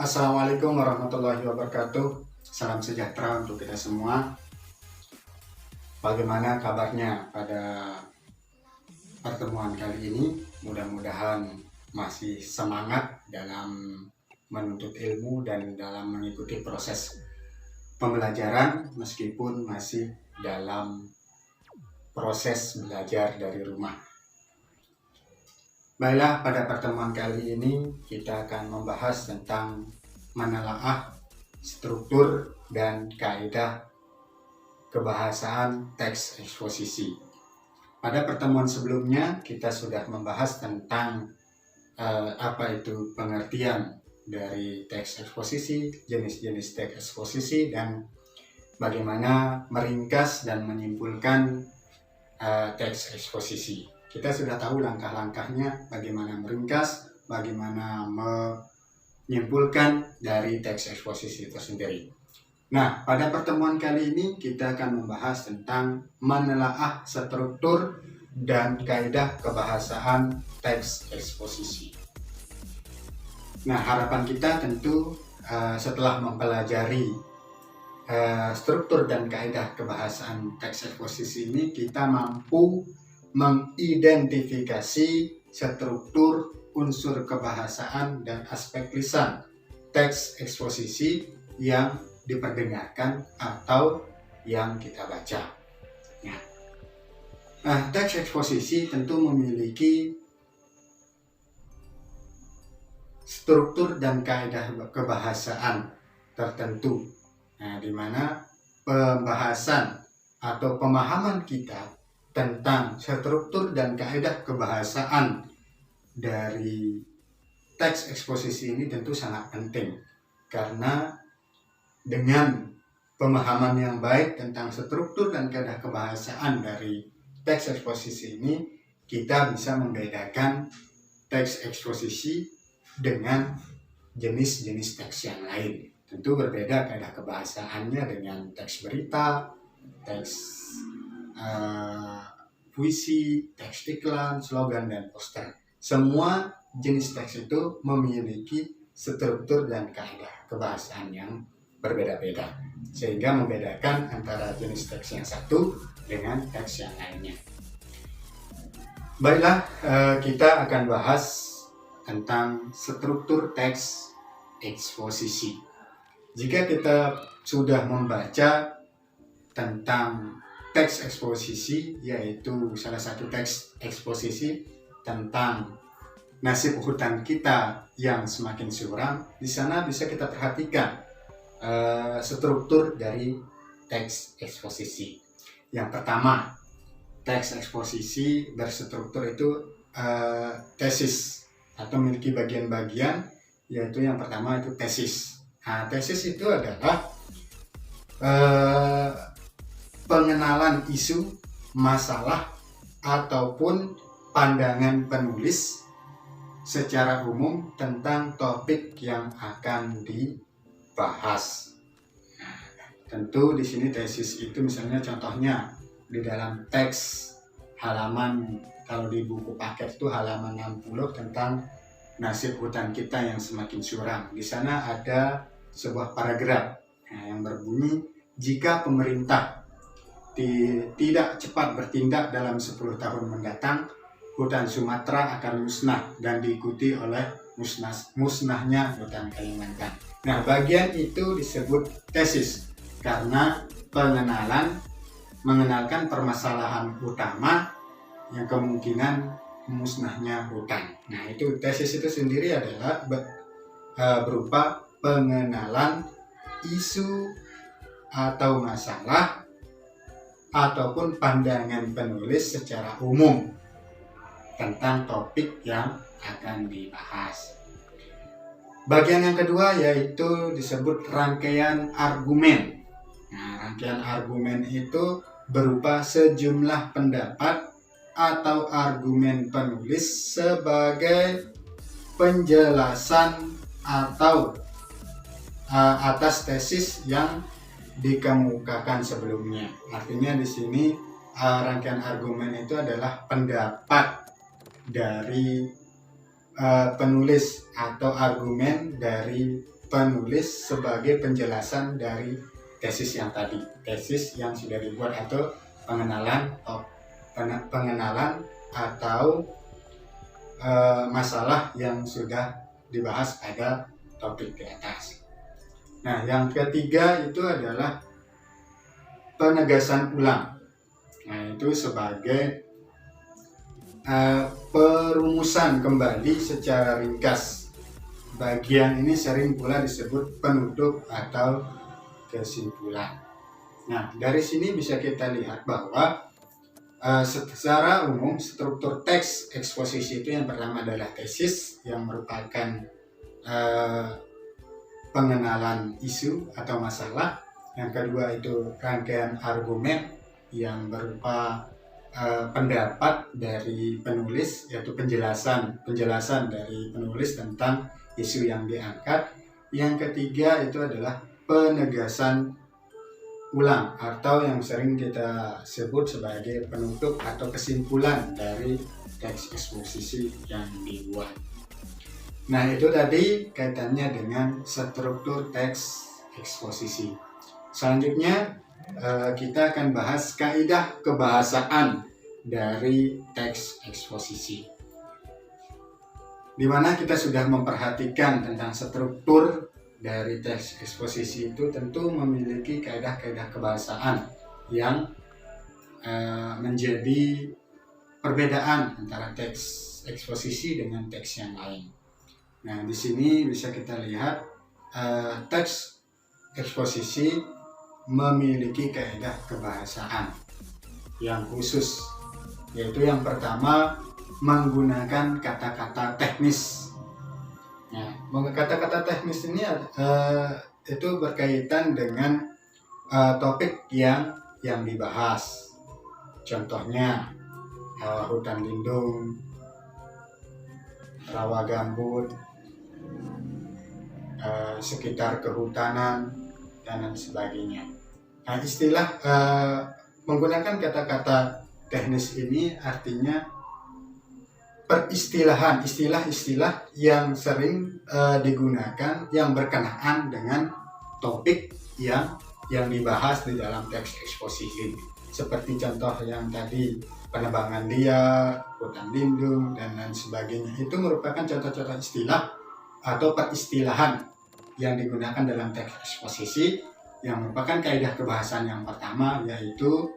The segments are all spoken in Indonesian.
Assalamualaikum warahmatullahi wabarakatuh. Salam sejahtera untuk kita semua. Bagaimana kabarnya pada pertemuan kali ini? Mudah-mudahan masih semangat dalam menuntut ilmu dan dalam mengikuti proses pembelajaran meskipun masih dalam proses belajar dari rumah. Baiklah, pada pertemuan kali ini kita akan membahas tentang menelaah struktur dan kaidah kebahasaan teks eksposisi. Pada pertemuan sebelumnya kita sudah membahas tentang apa itu pengertian dari teks eksposisi, jenis-jenis teks eksposisi, dan bagaimana meringkas dan menyimpulkan teks eksposisi. Kita sudah tahu langkah-langkahnya, bagaimana meringkas, bagaimana menyimpulkan dari teks eksposisi itu sendiri. Nah, pada pertemuan kali ini kita akan membahas tentang menelaah struktur dan kaidah kebahasaan teks eksposisi. Nah, harapan kita tentu setelah mempelajari struktur dan kaidah kebahasaan teks eksposisi ini, kita mampu mengidentifikasi struktur, unsur kebahasaan, dan aspek lisan teks eksposisi yang diperdengarkan atau yang kita baca. Teks eksposisi tentu memiliki struktur dan kaidah kebahasaan tertentu, di mana pembahasan atau pemahaman kita tentang struktur dan kaidah kebahasaan dari teks eksposisi ini tentu sangat penting, karena dengan pemahaman yang baik tentang struktur dan kaidah kebahasaan dari teks eksposisi ini, kita bisa membedakan teks eksposisi dengan jenis-jenis teks yang lain. Tentu berbeda kaidah kebahasaannya dengan teks berita, teks puisi, teks iklan, slogan, dan poster. Semua jenis teks itu memiliki struktur dan kaidah kebahasaan yang berbeda-beda, sehingga membedakan antara jenis teks yang satu dengan teks yang lainnya. Baiklah, kita akan bahas tentang struktur teks eksposisi. Jika kita sudah membaca tentang teks eksposisi, yaitu salah satu teks eksposisi tentang nasib hutan kita yang semakin suram, di sana bisa kita perhatikan struktur dari teks eksposisi. Yang pertama, teks eksposisi berstruktur itu tesis atau memiliki bagian-bagian, yaitu yang pertama itu tesis. Tesis itu adalah pengenalan isu, masalah, ataupun pandangan penulis secara umum tentang topik yang akan dibahas. Tentu di sini tesis itu misalnya contohnya di dalam teks halaman, kalau di buku paket itu halaman 60 tentang nasib hutan kita yang semakin suram. Di sana ada sebuah paragraf yang berbunyi, jika pemerintah tidak cepat bertindak dalam 10 tahun mendatang, hutan Sumatera akan musnah dan diikuti oleh musnahnya hutan Kalimantan. Nah, bagian itu disebut tesis karena mengenalkan permasalahan utama yang kemungkinan musnahnya hutan. Nah, itu tesis itu sendiri adalah berupa pengenalan isu atau masalah ataupun pandangan penulis secara umum tentang topik yang akan dibahas. Bagian yang kedua yaitu disebut rangkaian argumen. Nah, rangkaian argumen itu berupa sejumlah pendapat atau argumen penulis sebagai penjelasan atau atas tesis yang dikemukakan sebelumnya. Artinya di sini rangkaian argumen itu adalah pendapat dari penulis atau argumen dari penulis sebagai penjelasan dari tesis yang tadi, tesis yang sudah dibuat, atau pengenalan atau masalah yang sudah dibahas pada topik di atas. Nah, yang ketiga itu adalah penegasan ulang. Nah, itu sebagai perumusan kembali secara ringkas. Bagian ini sering pula disebut penutup atau kesimpulan. Nah, dari sini bisa kita lihat bahwa secara umum struktur teks eksposisi itu yang pertama adalah tesis, yang merupakan pengenalan isu atau masalah. Yang kedua itu rangkaian argumen yang berupa pendapat dari penulis, yaitu penjelasan dari penulis tentang isu yang diangkat. Yang ketiga itu adalah penegasan ulang atau yang sering kita sebut sebagai penutup atau kesimpulan dari teks eksposisi yang dibuat. Nah, itu tadi kaitannya dengan struktur teks eksposisi. Selanjutnya kita akan bahas kaidah kebahasaan dari teks eksposisi, di mana kita sudah memperhatikan tentang struktur dari teks eksposisi itu tentu memiliki kaidah-kaidah kebahasaan yang menjadi perbedaan antara teks eksposisi dengan teks yang lain. Nah, di sini bisa kita lihat teks eksposisi memiliki kaidah kebahasaan yang khusus, yaitu yang pertama menggunakan kata-kata teknis. Nah, kata-kata teknis ini itu berkaitan dengan topik yang dibahas. Contohnya hutan lindung, rawa gambut, sekitar kehutanan, dan lain sebagainya. Nah, istilah menggunakan kata-kata teknis ini artinya peristilahan, istilah-istilah yang sering digunakan yang berkenaan dengan topik yang dibahas di dalam teks eksposisi. Seperti contoh yang tadi, penebangan liar, hutan lindung, dan lain sebagainya. Itu merupakan contoh-contoh istilah atau peristilahan yang digunakan dalam teks eksposisi yang merupakan kaidah kebahasaan yang pertama, yaitu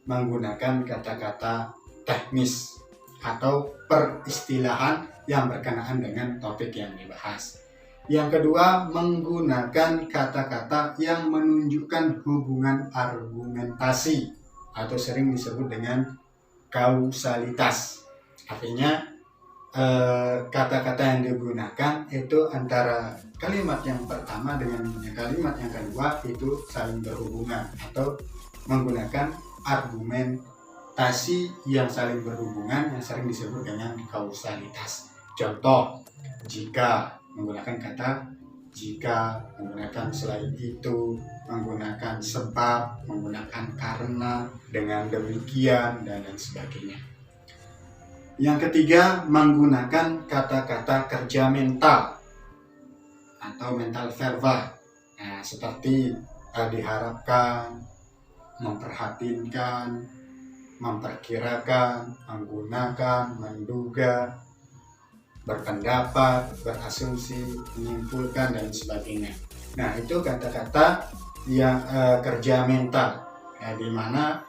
menggunakan kata-kata teknis atau peristilahan yang berkenaan dengan topik yang dibahas. Yang kedua, menggunakan kata-kata yang menunjukkan hubungan argumentasi atau sering disebut dengan kausalitas. Artinya kata-kata yang digunakan itu antara kalimat yang pertama dengan kalimat yang kedua itu saling berhubungan atau menggunakan argumentasi yang saling berhubungan yang sering disebut dengan kausalitas. Contoh, jika menggunakan kata jika, menggunakan selain itu, menggunakan sebab, menggunakan karena, dengan demikian, dan lain sebagainya. Yang ketiga, menggunakan kata-kata kerja mental atau mental verba. Nah, seperti diharapkan, memperhatikan, memperkirakan, menggunakan, menduga, berpendapat, berasumsi, menyimpulkan, dan sebagainya. Nah, itu kata-kata yang kerja mental, di mana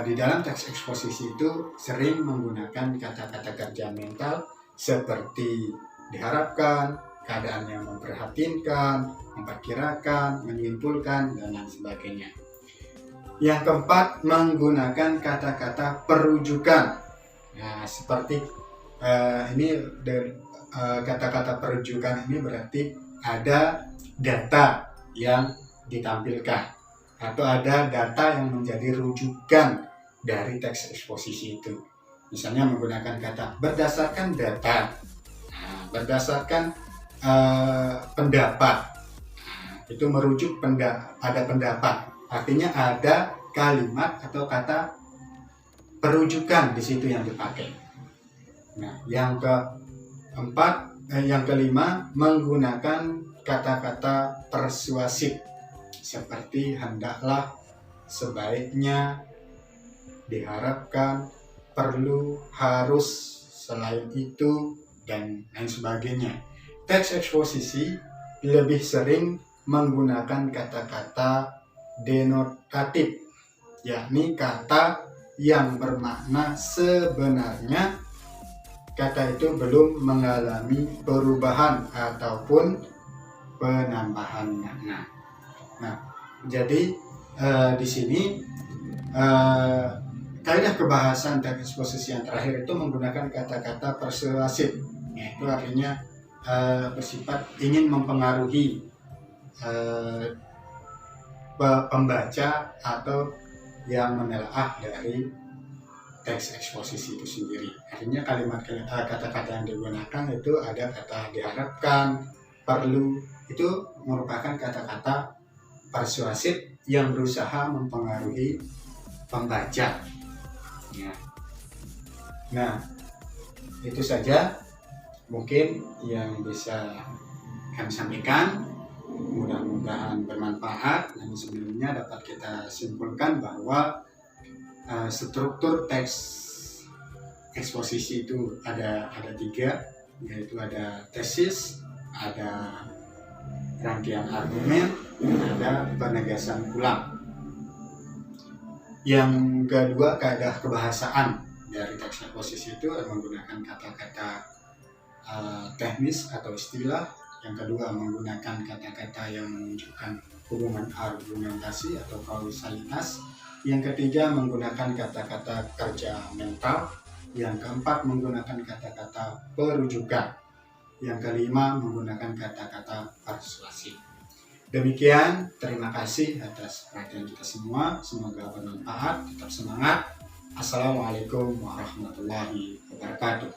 di dalam teks eksposisi itu sering menggunakan kata-kata kerja mental seperti diharapkan, keadaan yang memprihatinkan, memperkirakan, menyimpulkan, dan lain sebagainya. Yang keempat, menggunakan kata-kata perujukan. Nah, seperti kata-kata perujukan ini berarti ada data yang ditampilkan atau ada data yang menjadi rujukan dari teks eksposisi itu. Misalnya menggunakan kata berdasarkan data, berdasarkan pendapat, itu merujuk pada pendapat. Artinya ada kalimat atau kata perujukan di situ yang dipakai. Nah, yang kelima, menggunakan kata-kata persuasif seperti hendaklah, sebaiknya, diharapkan, perlu, harus, selain itu, dan lain sebagainya. Teks eksposisi lebih sering menggunakan kata-kata denotatif, yakni kata yang bermakna sebenarnya kata itu belum mengalami perubahan ataupun penambahan makna. Nah, jadi di sini kaidah kebahasan teks eksposisi yang terakhir itu menggunakan kata-kata persuasif, yaitu artinya bersifat ingin mempengaruhi pembaca atau yang menelaah dari teks eksposisi itu sendiri. Artinya kata-kata yang digunakan itu ada kata diharapkan, perlu, itu merupakan kata-kata persuasif yang berusaha mempengaruhi pembaca. Ya. Nah, itu saja mungkin yang bisa kami sampaikan. Mudah-mudahan bermanfaat. Dan sebelumnya dapat kita simpulkan bahwa struktur teks eksposisi itu ada 3, yaitu ada tesis, ada rangkaian argumen, ada penegasan ulang. Yang kedua, kaidah kebahasaan dari teks eksposisi itu menggunakan kata-kata teknis atau istilah. Yang kedua, menggunakan kata-kata yang menunjukkan hubungan argumentasi atau kausalitas. Yang ketiga, menggunakan kata-kata kerja mental. Yang keempat, menggunakan kata-kata perujukan. Yang kelima, menggunakan kata-kata persuasif. Demikian, terima kasih atas perhatian kita semua. Semoga bermanfaat, tetap semangat. Assalamualaikum warahmatullahi wabarakatuh.